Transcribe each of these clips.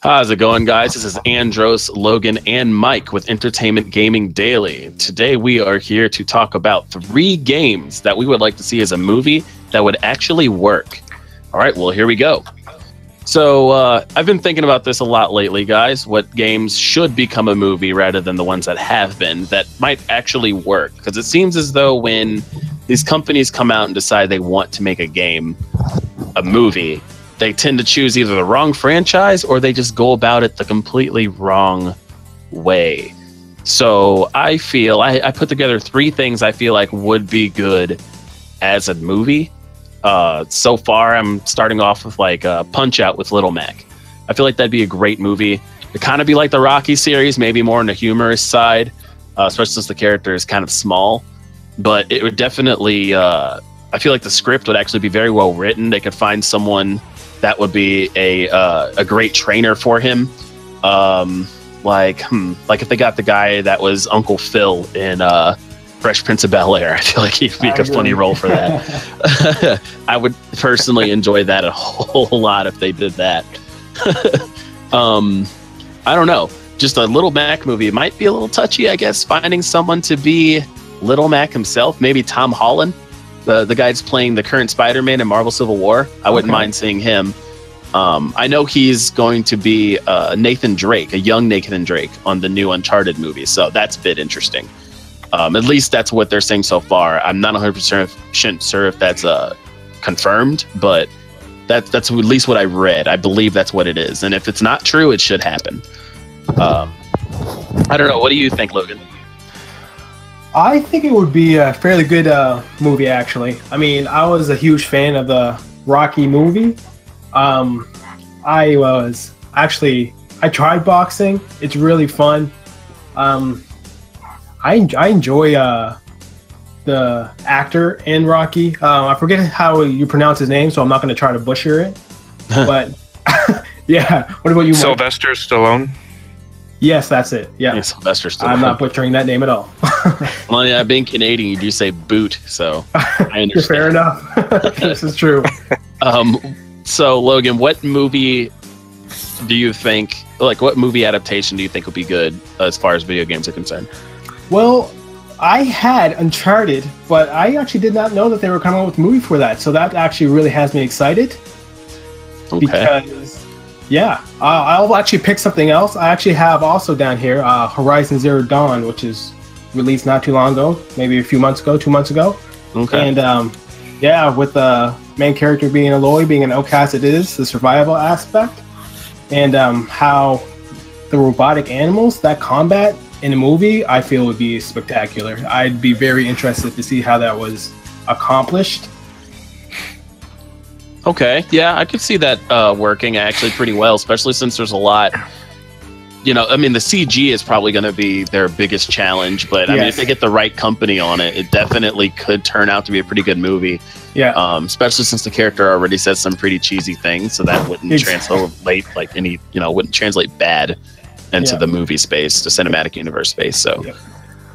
How's it going, guys? This is Andros, Logan, and Mike with Entertainment Gaming Daily. Today we are here to talk about 3 games that we would like to see as a movie that would actually work. All right, well, here we go. So I've been thinking about this a lot lately, guys. What games should become a movie rather than the ones that have been that might actually work? Because it seems as though when these companies come out and decide they want to make a game, a movie, they tend to choose either the wrong franchise or they just go about it the completely wrong way. So I feel I put together 3 things I feel like would be good as a movie. So far, I'm starting off with like Punch Out with Little Mac. I feel like that'd be a great movie. It'd kind of be like the Rocky series, maybe more on the humorous side, especially since the character is kind of small. But it would definitely, I feel like the script would actually be very well written. They could find someone that would be a great trainer for him. Like if they got the guy that was Uncle Phil in Fresh Prince of Bel-Air, I feel like he'd make a funny role for that. I would personally enjoy that a whole lot if they did that. I don't know. Just a Little Mac movie. It might be a little touchy, I guess, finding someone to be Little Mac himself. Maybe Tom Holland, the guy that's playing the current Spider-Man in Marvel Civil War. I wouldn't mind seeing him. I know he's going to be Nathan Drake, a young Nathan Drake on the new Uncharted movie. So that's a bit interesting. At least that's what they're saying so far. I'm not 100% sure if that's confirmed, but that's at least what I read. I believe that's what it is. And if it's not true, it should happen. I don't know. What do you think, Logan? I think it would be a fairly good movie, actually. I mean, I was a huge fan of the Rocky movie. I tried boxing. It's really fun. I enjoy the actor in Rocky. I forget how you pronounce his name, so I'm not going to try to butcher it. But yeah, what about you, Mike? Sylvester Stallone? Yes, that's it. Yeah, Sylvester Stallone. I'm not butchering that name at all. Well, yeah, being Canadian, you do say boot, so I understand. Fair enough. This is true. So, Logan, what movie do you think, what movie adaptation do you think would be good as far as video games are concerned? Well, I had Uncharted, but I actually did not know that they were coming out with a movie for that. So that actually really has me excited. Okay. Because, yeah, I'll actually pick something else. I actually have also down here Horizon Zero Dawn, which is released not too long ago, maybe 2 months ago. Okay. And yeah, with the main character being Aloy, being an outcast, it is the survival aspect, and how the robotic animals, that combat in a movie, I feel would be spectacular. I'd be very interested to see how that was accomplished. Okay, yeah, I could see that working actually pretty well, especially since there's a lot. I mean, the CG is probably going to be their biggest challenge, but I mean, if they get the right company on it, it definitely could turn out to be a pretty good movie. Yeah. Especially since the character already says some pretty cheesy things, so that wouldn't translate wouldn't translate bad into the movie space, the cinematic universe space. So it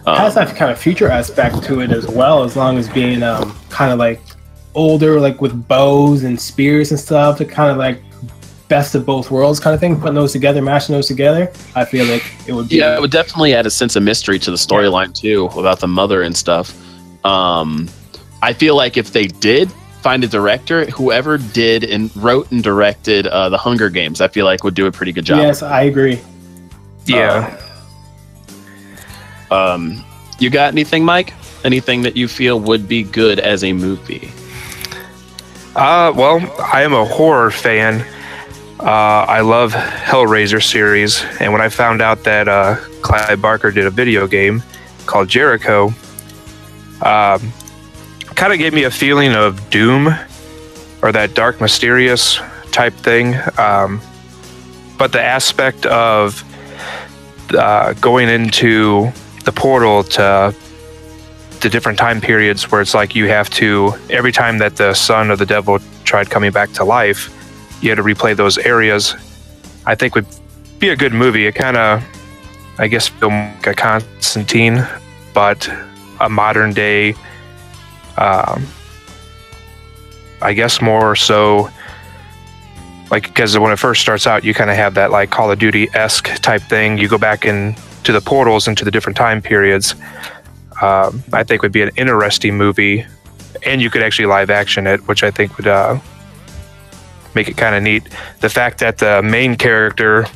has that kind of future aspect to it as well, as long as being kind of like older, like with bows and spears and stuff, to kind of like best of both worlds kind of thing, putting those together, mashing those together. I feel like it would be... Yeah, it would definitely add a sense of mystery to the storyline too, about the mother and stuff. I feel like if they did find a director, whoever did and wrote and directed the Hunger Games, I feel like would do a pretty good job. Yes, I agree. Yeah. You got anything, Mike? Anything that you feel would be good as a movie? Well, I am a horror fan. I love Hellraiser series, and when I found out that Clive Barker did a video game called Jericho, kind of gave me a feeling of Doom, or that dark, mysterious type thing. But the aspect of going into the portal to the different time periods where it's like you have to, every time that the son of the devil tried coming back to life, you had to replay those areas, I think would be a good movie. It kind of, I guess, feel like a Constantine, but a modern day, I guess more so like, because when it first starts out, you kind of have that like Call of Duty-esque type thing. You go back into the portals into the different time periods. I think would be an interesting movie, and you could actually live action it, which I think would make it kind of neat. The fact that the main character,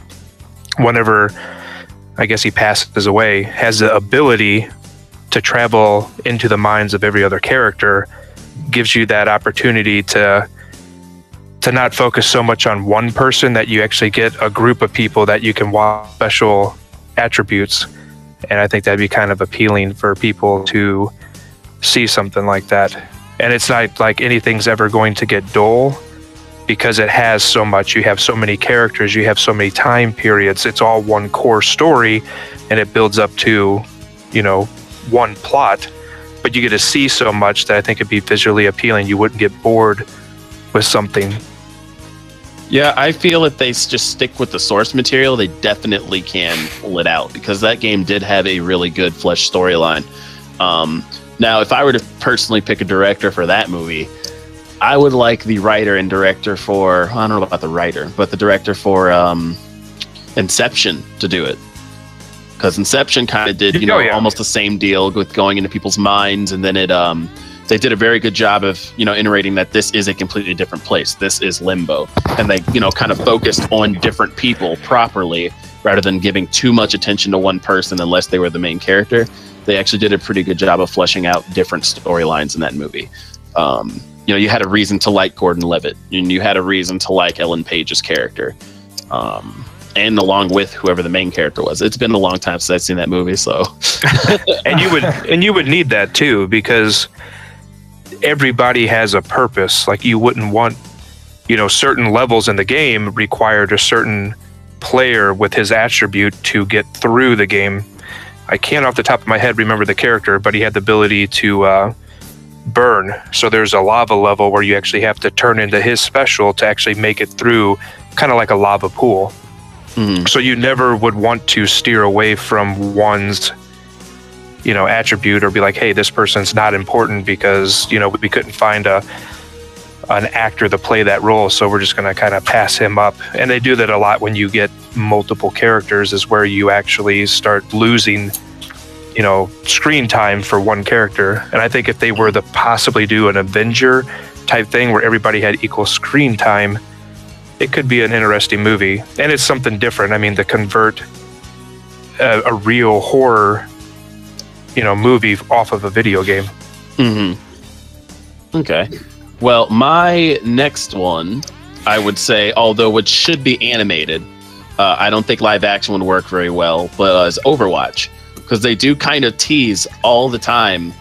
whenever I guess he passes away, has the ability to travel into the minds of every other character, gives you that opportunity to not focus so much on one person, that you actually get a group of people that you can watch special attributes. And I think that'd be kind of appealing for people to see something like that. And it's not like anything's ever going to get dull, because it has so much. You have so many characters, you have so many time periods. It's all one core story, and it builds up to, you know, one plot. But you get to see so much that I think it'd be visually appealing. You wouldn't get bored with something. Yeah, I feel if they just stick with the source material, they definitely can pull it out, because that game did have a really good fleshed storyline. Now, if I were to personally pick a director for that movie, I would like the writer and director for, I don't know about the writer, but the director for Inception to do it. Because Inception kind of did, almost the same deal with going into people's minds, and then they did a very good job of, iterating that this is a completely different place. This is limbo. And they, kind of focused on different people properly, rather than giving too much attention to one person unless they were the main character. They actually did a pretty good job of fleshing out different storylines in that movie. You had a reason to like Gordon Levitt, and you had a reason to like Ellen Page's character. And along with whoever the main character was. It's been a long time since I've seen that movie, so. and you would need that too, because everybody has a purpose. Like, you wouldn't want, certain levels in the game required a certain player with his attribute to get through the game. I can't off the top of my head remember the character, but he had the ability to burn. So there's a lava level where you actually have to turn into his special to actually make it through, kind of like a lava pool. Mm-hmm. So you never would want to steer away from one's attribute, or be like, hey, this person's not important because we couldn't find an actor to play that role, so we're just going to kind of pass him up. And they do that a lot when you get multiple characters, is where you actually start losing screen time for one character. And I think if they were to possibly do an Avenger type thing where everybody had equal screen time, it could be an interesting movie. And it's something different. I mean, to convert a real horror movie off of a video game. Mm-hmm. Okay. Well, my next one, I would say, although it should be animated, I don't think live action would work very well, but is Overwatch. Because they do kind of tease all the time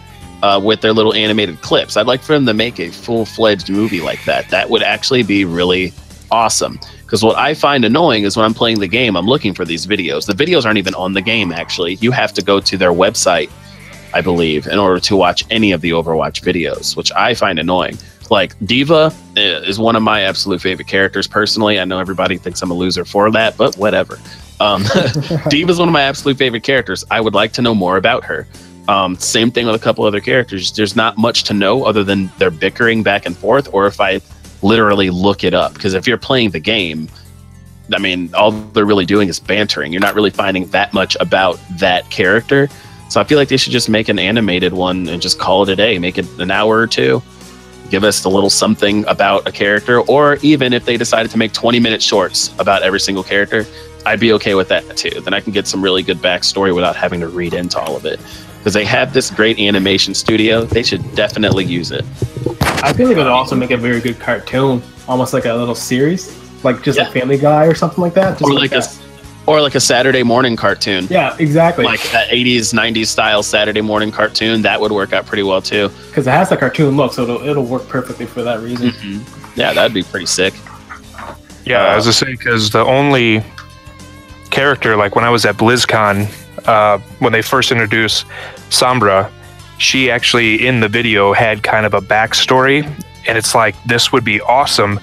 with their little animated clips. I'd like for them to make a full-fledged movie like that. That would actually be really awesome. Because what I find annoying is when I'm playing the game, I'm looking for these videos. The videos aren't even on the game, actually. You have to go to their website, I believe, in order to watch any of the Overwatch videos, which I find annoying. Like, Diva is one of my absolute favorite characters, personally. I know everybody thinks I'm a loser for that, but whatever. Diva is one of my absolute favorite characters. I would like to know more about her. Same thing with a couple other characters. There's not much to know other than they're bickering back and forth, or if I literally look it up. Because if you're playing the game, I mean, all they're really doing is bantering. You're not really finding that much about that character. So I feel like they should just make an animated one and just call it a day. Make it an hour or two. Give us a little something about a character. Or even if they decided to make 20-minute shorts about every single character, I'd be okay with that too. Then I can get some really good backstory without having to read into all of it. Because they have this great animation studio. They should definitely use it. I feel like it would also make a very good cartoon. Almost like a little series. Like just a Family Guy or something like that. Just or like a Saturday morning cartoon. Yeah, exactly. Like that 80s, 90s style Saturday morning cartoon. That would work out pretty well too. Because it has the cartoon look, so it'll work perfectly for that reason. Mm-hmm. Yeah, that'd be pretty sick. Yeah, I was going to say, because the only character, like when I was at BlizzCon, when they first introduced Sombra, she actually in the video had kind of a backstory, and it's like, this would be awesome.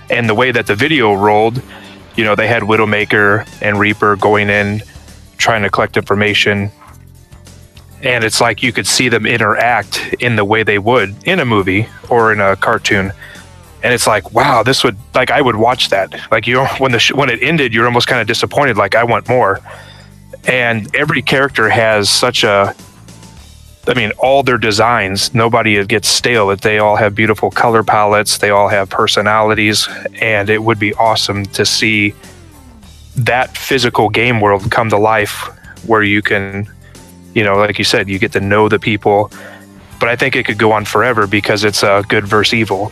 And the way that the video rolled, they had Widowmaker and Reaper going in, trying to collect information. And it's like you could see them interact in the way they would in a movie or in a cartoon. and it's like, wow, this would, like, I would watch that. Like, you know, when it ended, you're almost kind of disappointed, like, I want more. And every character has such a, I mean, all their designs, nobody gets stale. That they all have beautiful color palettes, they all have personalities, and it would be awesome to see that physical game world come to life, where you can, you know, like you said, you get to know the people. But I think it could go on forever because it's a good versus evil.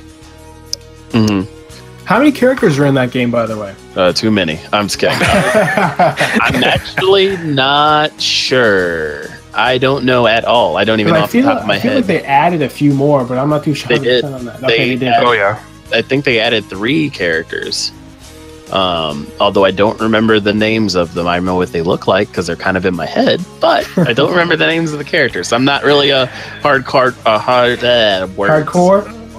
How many characters are in that game, by the way? Too many. I'm just kidding. I'm actually not sure. I don't know at all. I don't even know off the top of my head. I feel like they added a few more, but I'm not too sure they did. On that. They did. Oh, yeah. I think they added 3 characters. Although I don't remember the names of them. I know what they look like because they're kind of in my head, but I don't remember the names of the characters. I'm not really a hardcore.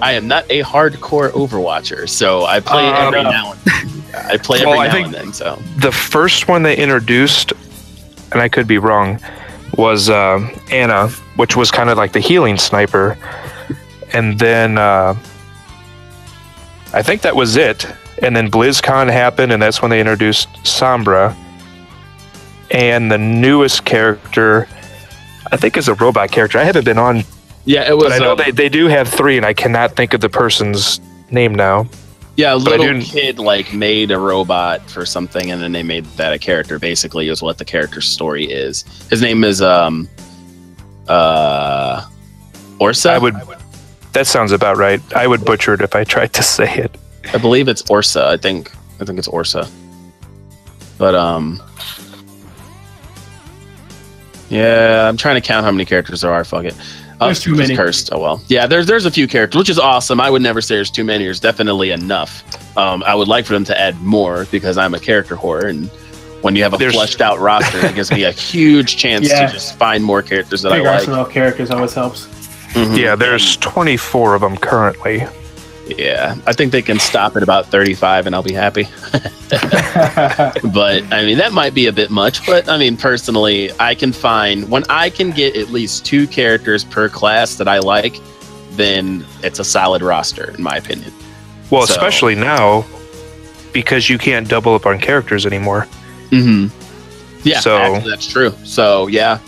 I am not a hardcore Overwatcher, so I play every now and then. I play every now and then. So the first one they introduced, and I could be wrong, was Anna, which was kind of like the healing sniper, and then I think that was it. And then BlizzCon happened, and that's when they introduced Sombra. And the newest character, I think, is a robot character. I haven't been on. Yeah, it was. But I know they do have 3, and I cannot think of the person's name now. Yeah, a little kid made a robot for something, and then they made that a character. Basically, is what the character's story is. His name is Orsa. That sounds about right. I would butcher it if I tried to say it. I believe it's Orsa. I think it's Orsa. But yeah, I'm trying to count how many characters there are. Fuck it. There's too many. Cursed. Oh well. Yeah, there's a few characters, which is awesome. I would never say there's too many. There's definitely enough. I would like for them to add more because I'm a character whore, and when you have a fleshed out roster, it gives me a huge chance to just find more characters that I like. Arsenal of characters always helps. Mm-hmm. Yeah, there's 24 of them currently. Yeah, I think they can stop at about 35 and I'll be happy. But, I mean, that might be a bit much. But, I mean, personally, when I can get at least 2 characters per class that I like, then it's a solid roster, in my opinion. Well, especially now, because you can't double up on characters anymore. Mm-hmm. Yeah, actually, that's true. So, yeah.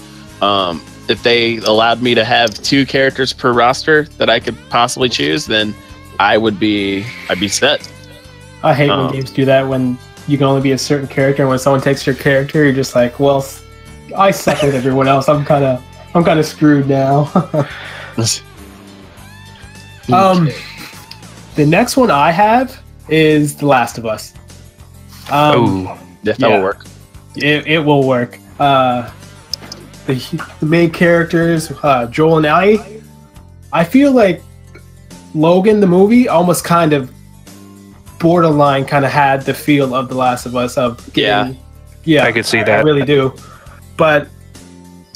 If they allowed me to have 2 characters per roster that I could possibly choose, then I'd be set. I hate when games do that, when you can only be a certain character, and when someone takes your character, you're just like, well, I suck with everyone else. I'm kind of screwed now. The next one I have is The Last of Us. That will work. It will work. The main characters, Joel and Ellie. I feel like Logan, the movie, almost kind of borderline kind of had the feel of The Last of Us. I could see that. I really do. But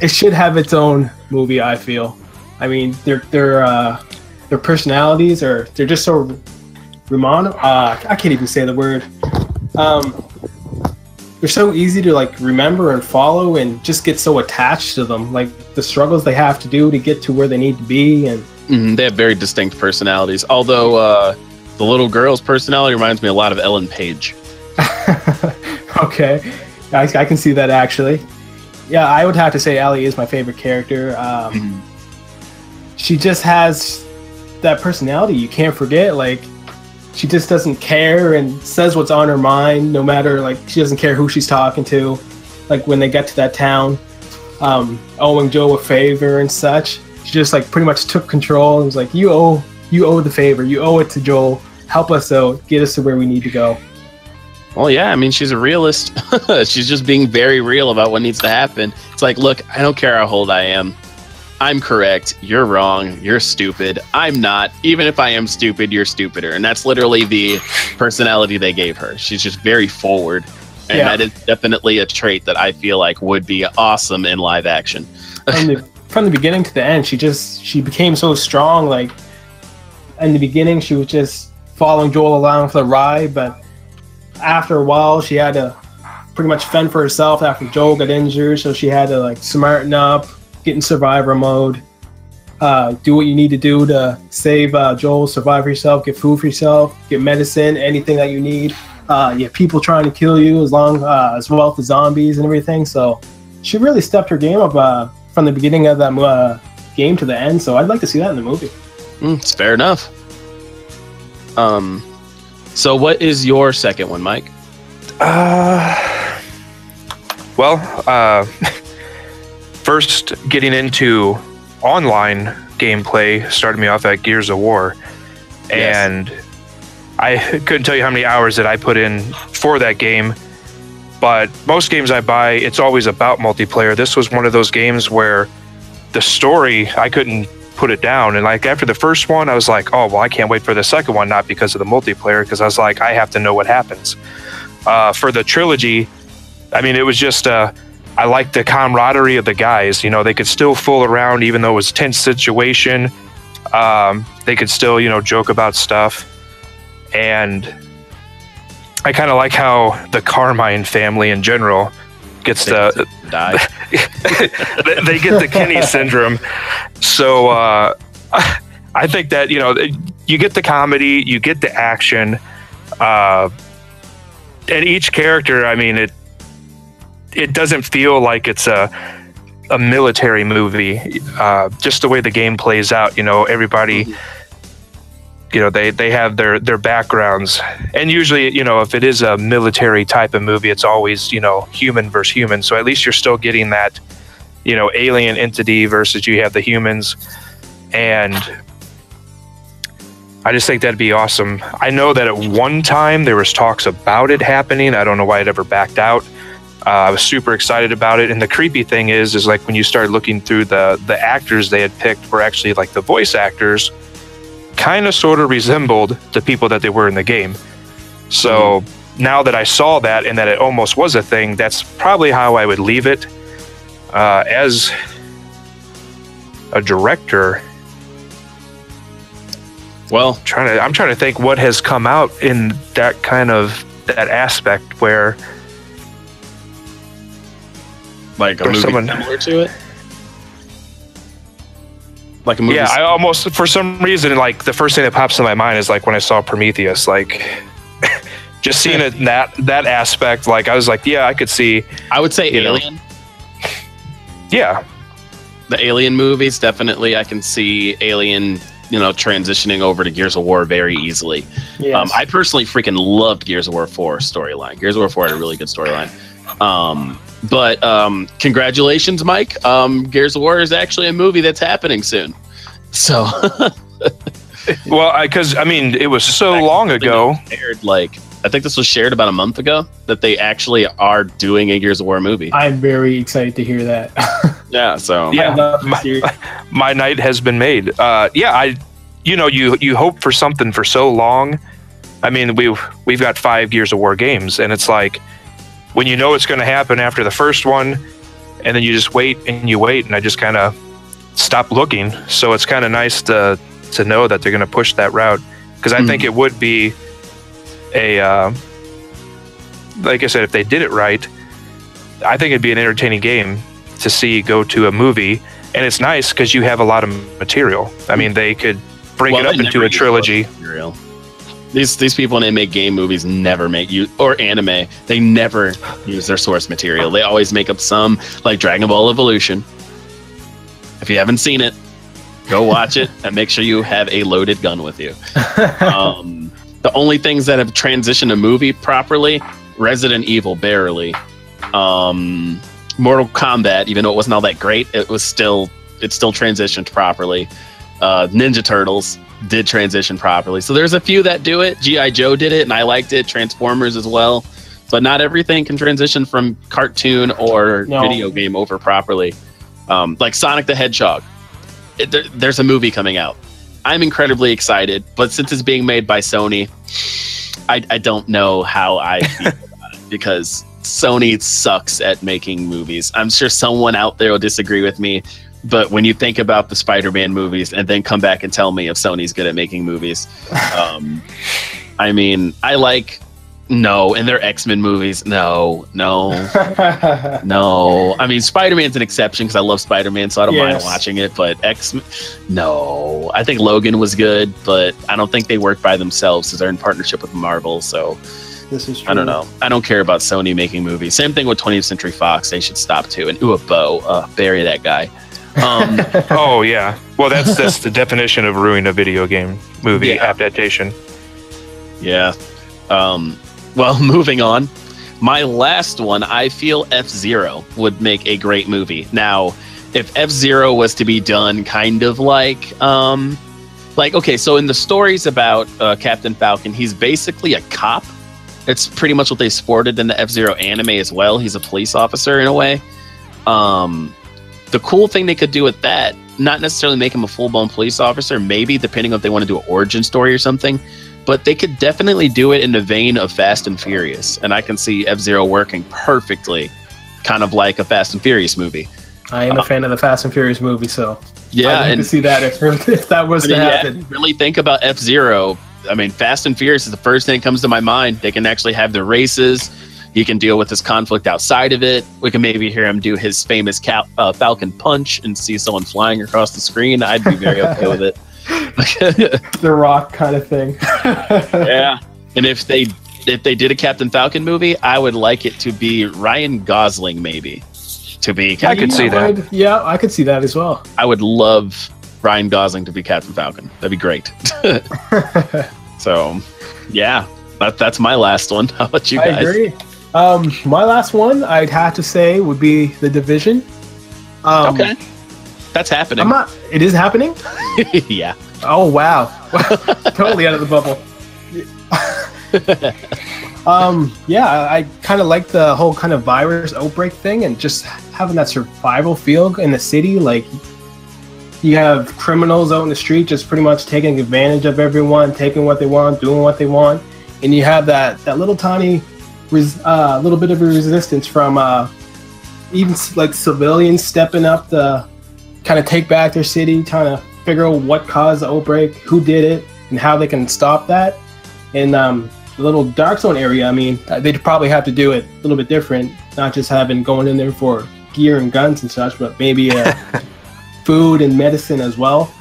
it should have its own movie, I feel. I mean, their personalities they're just so I can't even say the word. They're so easy to remember and follow, and just get so attached to them. Like the struggles they have to do to get to where they need to be, and they have very distinct personalities. Although the little girl's personality reminds me a lot of Ellen Page. Okay, I can see that actually. Yeah, I would have to say Ellie is my favorite character. She just has that personality you can't forget. She just doesn't care and says what's on her mind, no matter, she doesn't care who she's talking to. When they get to that town, owing Joe a favor and such, she just, pretty much took control and was like, you owe the favor. You owe it to Joel. Help us out. Get us to where we need to go. Well, yeah, I mean, she's a realist. She's just being very real about what needs to happen. It's like, look, I don't care how old I am. I'm correct. You're wrong. You're stupid. I'm not. Even if I am stupid, you're stupider. And that's literally the personality they gave her. She's just very forward. And that is definitely a trait that I feel like would be awesome in live action. From the beginning to the end, she became so strong. In the beginning, she was just following Joel along for the ride. But after a while, she had to pretty much fend for herself after Joel got injured. So she had to smarten up, get in survivor mode, do what you need to do to save Joel, survive for yourself, get food for yourself, get medicine, anything that you need. You have people trying to kill you as well as the zombies and everything. So she really stepped her game up from the beginning of that game to the end. So I'd like to see that in the movie. It's fair enough. So what is your second one, Mike? First getting into online gameplay started me off at Gears of War. Yes. And I couldn't tell you how many hours that I put in for that game. But most games I buy, it's always about multiplayer. This was one of those games where the story, I couldn't put it down. And like after the first one, I was like, oh, well, I can't wait for the second one, not because of the multiplayer, because I was like, I have to know what happens. For the trilogy, I mean, it was just, I liked the camaraderie of the guys. You know, they could still fool around even though it was a tense situation. They could still, joke about stuff. And I kind of like how the Carmine family in general gets die. They get the Kenny syndrome. So I think that, you get the comedy, you get the action, and each character, I mean, it doesn't feel like it's a military movie. Just the way the game plays out, everybody, they have their backgrounds. And usually, if it is a military type of movie, it's always, human versus human. So at least you're still getting that, alien entity versus you have the humans. And I just think that'd be awesome. I know that at one time there was talks about it happening. I don't know why it ever backed out. I was super excited about it. And the creepy thing is like when you start looking through the actors they had picked were actually like the voice actors kind of sort of resembled the people that they were in the game. So now that I saw that and that it almost was a thing, that's probably how I would leave it. As a director, well, I'm trying to think what has come out in that aspect where like a movie similar to it. Like a movie. Yeah, I almost, for some reason, like the first thing that pops in my mind is like when I saw Prometheus, like just seeing it in that aspect, like I was like, yeah, I could see. I would say Alien. Yeah. The Alien movies, definitely. I can see Alien, transitioning over to Gears of War very easily. Yes. I personally freaking loved Gears of War 4 storyline. Gears of War 4 had a really good storyline. But congratulations, Mike. Gears of War is actually a movie that's happening soon. So, well, because I mean, it was so long ago. I think this was shared about a month ago that they actually are doing a Gears of War movie. I'm very excited to hear that. Yeah. So yeah, my night has been made. You hope for something for so long. I mean, we've got 5 Gears of War games, and it's like when you know it's going to happen after the first one, and then you just wait and you wait, and I just kind of stop looking. So it's kind of nice to know that they're going to push that route, because I think it would be like I said, if they did it right, I think it'd be an entertaining game to see go to a movie. And it's nice because you have a lot of material. I mean, they could bring it up into a trilogy. These people, when they make game movies, never make or anime, they never use their source material. They always make up some, like Dragon Ball Evolution. If you haven't seen it, go watch it and make sure you have a loaded gun with you. The only things that have transitioned a movie properly, Resident Evil barely. Mortal Kombat, even though it wasn't all that great, it still transitioned properly. Ninja Turtles did transition properly. So there's a few that do it. G.I. Joe did it, and I liked it. Transformers as well. But not everything can transition from cartoon or video game over properly. Like Sonic the Hedgehog. There's a movie coming out. I'm incredibly excited, but since it's being made by Sony, I don't know how I feel about it, because Sony sucks at making movies. I'm sure someone out there will disagree with me, but when you think about the Spider-Man movies and then come back and tell me if Sony's good at making movies, I mean, I like No, and their X-Men movies. No. No. I mean, Spider-Man's an exception because I love Spider-Man, so I don't mind watching it. But X-Men, no. I think Logan was good, but I don't think they work by themselves because they're in partnership with Marvel. So this is true. I don't know. I don't care about Sony making movies. Same thing with 20th Century Fox. They should stop too. And Bo, bury that guy. Oh yeah. Well, that's the definition of ruining a video game movie adaptation. Yeah. Well, moving on. My last one, I feel FZero would make a great movie. Now, if FZero was to be done kind of like okay, so in the stories about Captain Falcon, he's basically a cop. It's pretty much what they sported in the FZero anime as well. He's a police officer in a way. The cool thing they could do with that, not necessarily make him a full-blown police officer, maybe depending on if they want to do an origin story or something, but they could definitely do it in the vein of Fast and Furious, and I can see FZero working perfectly, kind of like a Fast and Furious movie. I am a fan of the Fast and Furious movie, so yeah, I'd like to see that if that was to happen. Really think about FZero. I mean, Fast and Furious is the first thing that comes to my mind. They can actually have the races. He can deal with his conflict outside of it. We can maybe hear him do his famous Falcon punch and see someone flying across the screen. I'd be very okay with it. The Rock kind of thing. Yeah, and if they did a Captain Falcon movie, I would like it to be Ryan Gosling, maybe. To be, I could see that. Yeah, I could see that as well. I would love Ryan Gosling to be Captain Falcon. That'd be great. So, yeah, that's my last one. How about you guys? I agree. My last one, I'd have to say, would be The Division. Okay. That's happening. It is happening? Yeah. Oh, wow. Totally out of the bubble. Yeah, I kind of like the whole kind of virus outbreak thing and just having that survival feel in the city. Like, you have criminals out in the street just pretty much taking advantage of everyone, taking what they want, doing what they want. And you have that little tiny little bit of a resistance from even like civilians stepping up to kind of take back their city, trying to figure out what caused the outbreak, who did it, and how they can stop that. And the little dark zone area, I mean, they'd probably have to do it a little bit different, not just going in there for gear and guns and such, but maybe food and medicine as well.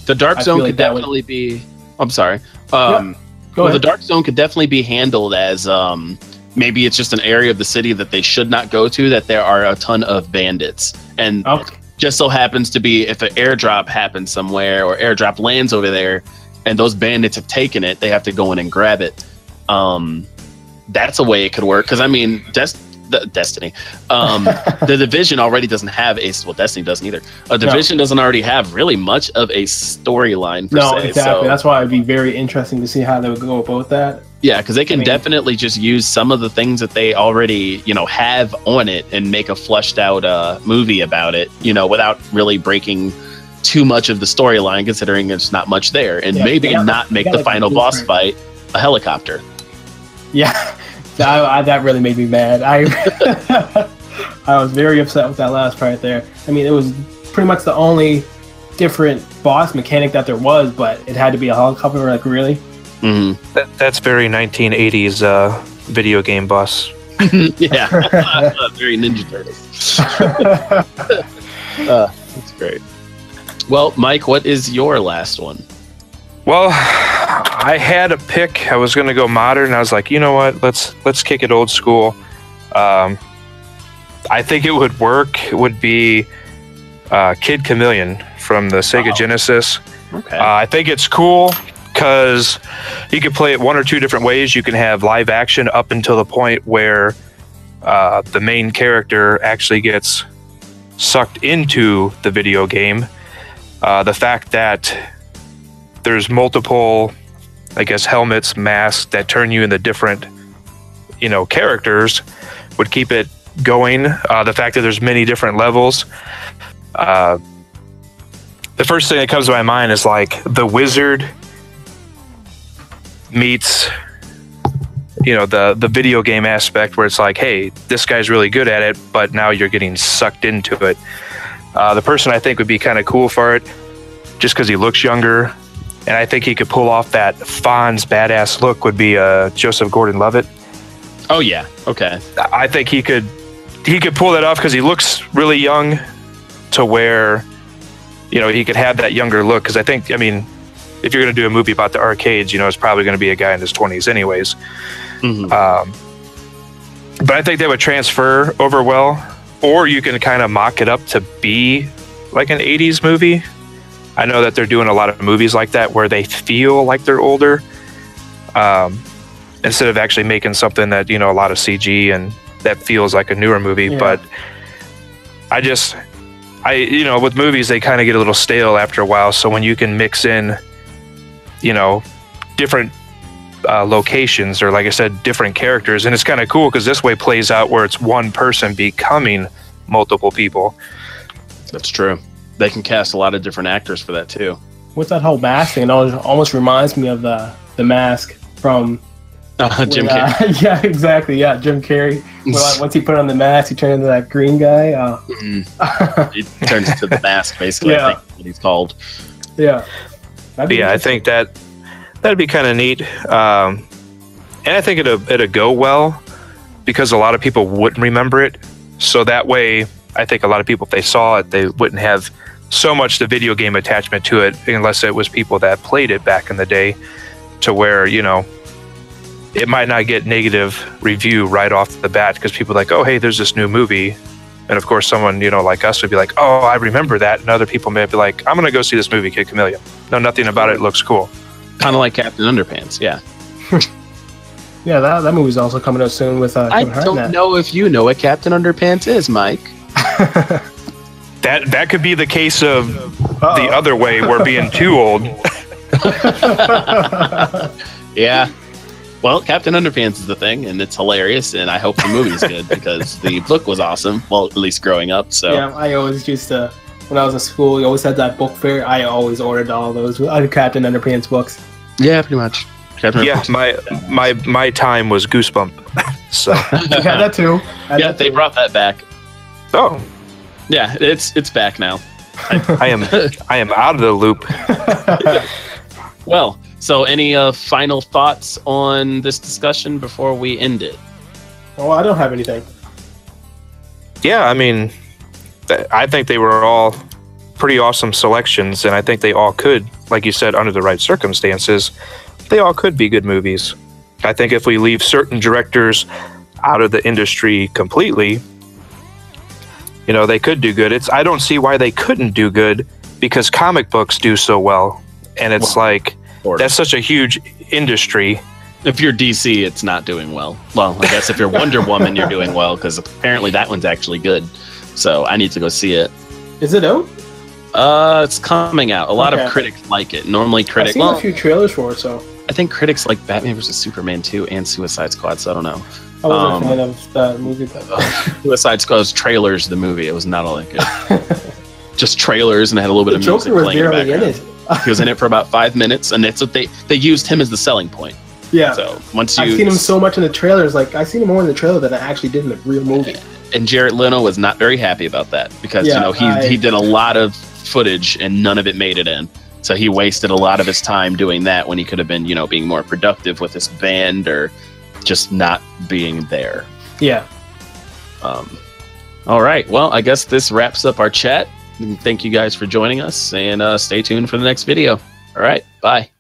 The dark zone could definitely be. I'm sorry. The dark zone could definitely be handled as maybe it's just an area of the city that they should not go to, that there are a ton of bandits. And just so happens to be if an airdrop happens somewhere or airdrop lands over there and those bandits have taken it, they have to go in and grab it. That's a way it could work. Because, I mean, Destiny. The Division already doesn't have Destiny doesn't either. Division doesn't already have really much of a storyline per se. Exactly. So, that's why it'd be very interesting to see how they would go about that. Yeah, because they can definitely just use some of the things that they already, have on it and make a fleshed out movie about it, without really breaking too much of the storyline, considering there's not much there, and maybe not make the final boss fight a helicopter. Yeah. That really made me mad. I was very upset with that last part there. I mean, it was pretty much the only different boss mechanic that there was, but it had to be a helicopter. Like, really? Mm-hmm. That's very 1980s video game boss. Yeah, very Ninja Turtles. That's great. Well, Mike, what is your last one? Well, I had a pick. I was going to go modern. I was like, you know what? Let's kick it old school. I think it would work. It would be Kid Chameleon from the Sega Genesis. Okay. I think it's cool because you can play it one or two different ways. You can have live action up until the point where the main character actually gets sucked into the video game. The fact that there's multiple, I guess, helmets, masks that turn you into different, characters would keep it going. The fact that there's many different levels. The first thing that comes to my mind is like the wizard meets, the video game aspect where it's like, hey, this guy's really good at it, but now you're getting sucked into it. The person I think would be kind of cool for it, just because he looks younger. and I think he could pull off that Fonz badass look, would be Joseph Gordon-Levitt. Oh yeah, okay. I think he could pull that off because he looks really young, to where, you know, he could have that younger look. Because I think, I mean, if you're going to do a movie about the arcades, you know, it's probably going to be a guy in his 20s anyways. But I think that would transfer over well. Or you can kind of mock it up to be like an 80s movie. I know that they're doing a lot of movies like that where they feel like they're older, instead of actually making something that, you know, a lot of CG and that feels like a newer movie. Yeah. But you know, with movies, they kind of get a little stale after a while. So when you can mix in, you know, different locations, or like I said, different characters, and it's kind of cool because this way plays out where it's one person becoming multiple people. That's true. They can cast a lot of different actors for that too. With that whole mask thing, it almost reminds me of the mask from Jim Carrey. Yeah, exactly. Yeah, Jim Carrey. Once he put on the mask, he turned into that green guy. He turns into the mask, basically. Yeah. I think what he's called. Yeah. I think that'd be kind of neat. And I think it'd go well because a lot of people wouldn't remember it. So that way, I think a lot of people, if they saw it, they wouldn't have so much the video game attachment to it, unless it was people that played it back in the day, to where, you know, it might not get negative review right off the bat because people are like, oh, hey, there's this new movie. And of course, someone, you know, like us would be like, oh, I remember that. And other people may be like, I'm going to go see this movie, Kid Chameleon. No, nothing about it looks cool. Kind of like Captain Underpants, yeah. Yeah, that movie's also coming out soon with I Kevin Hart in don't that. know if you know what Captain Underpants is, Mike. That could be the case of the other way, we're being too old. Yeah. Well, Captain Underpants is the thing, and it's hilarious, and I hope the movie's good because the book was awesome. Well, at least growing up. So Yeah, I always used to, when I was in school, we always had that book fair. I always ordered all those Captain Underpants books. yeah, pretty much. Captain Yeah, Underpants. my time was Goosebump. So Yeah, that too. Yeah, they brought that back. oh, Yeah, it's back now. I am out of the loop. Well, so any final thoughts on this discussion before we end it? Oh, I don't have anything. Yeah, I mean, I think they were all pretty awesome selections, and I think they all could, like you said, under the right circumstances, they all could be good movies. I think if we leave certain directors out of the industry completely, you know, they could do good. I don't see why they couldn't do good, because comic books do so well, and it's that's such a huge industry. If you're DC, it's not doing well. Well, I guess if you're Wonder Woman, you're doing well, because apparently that one's actually good. So I need to go see it. Is it out? It's coming out. A lot of critics like it. Normally, I've critics. seen a few trailers for it, so I think critics like Batman vs Superman 2 and Suicide Squad. So I don't know. I wasn't a fan of the movie. Suicide Squad's trailers, the movie. It was not all that good. Just trailers, and it had a little bit of music Joker was playing in the barely in background. it. He was in it for about 5 minutes, and that's what they used him as the selling point. Yeah. So once you I've seen him so much in the trailers. Like, I seen him more in the trailer than I actually did in the real movie. And Jared Leto was not very happy about that because Yeah, he did a lot of footage and none of it made it in. So he wasted a lot of his time doing that when he could have been, being more productive with his band or just not being there. Yeah. All right. Well, I guess this wraps up our chat. Thank you guys for joining us, and stay tuned for the next video. All right. Bye.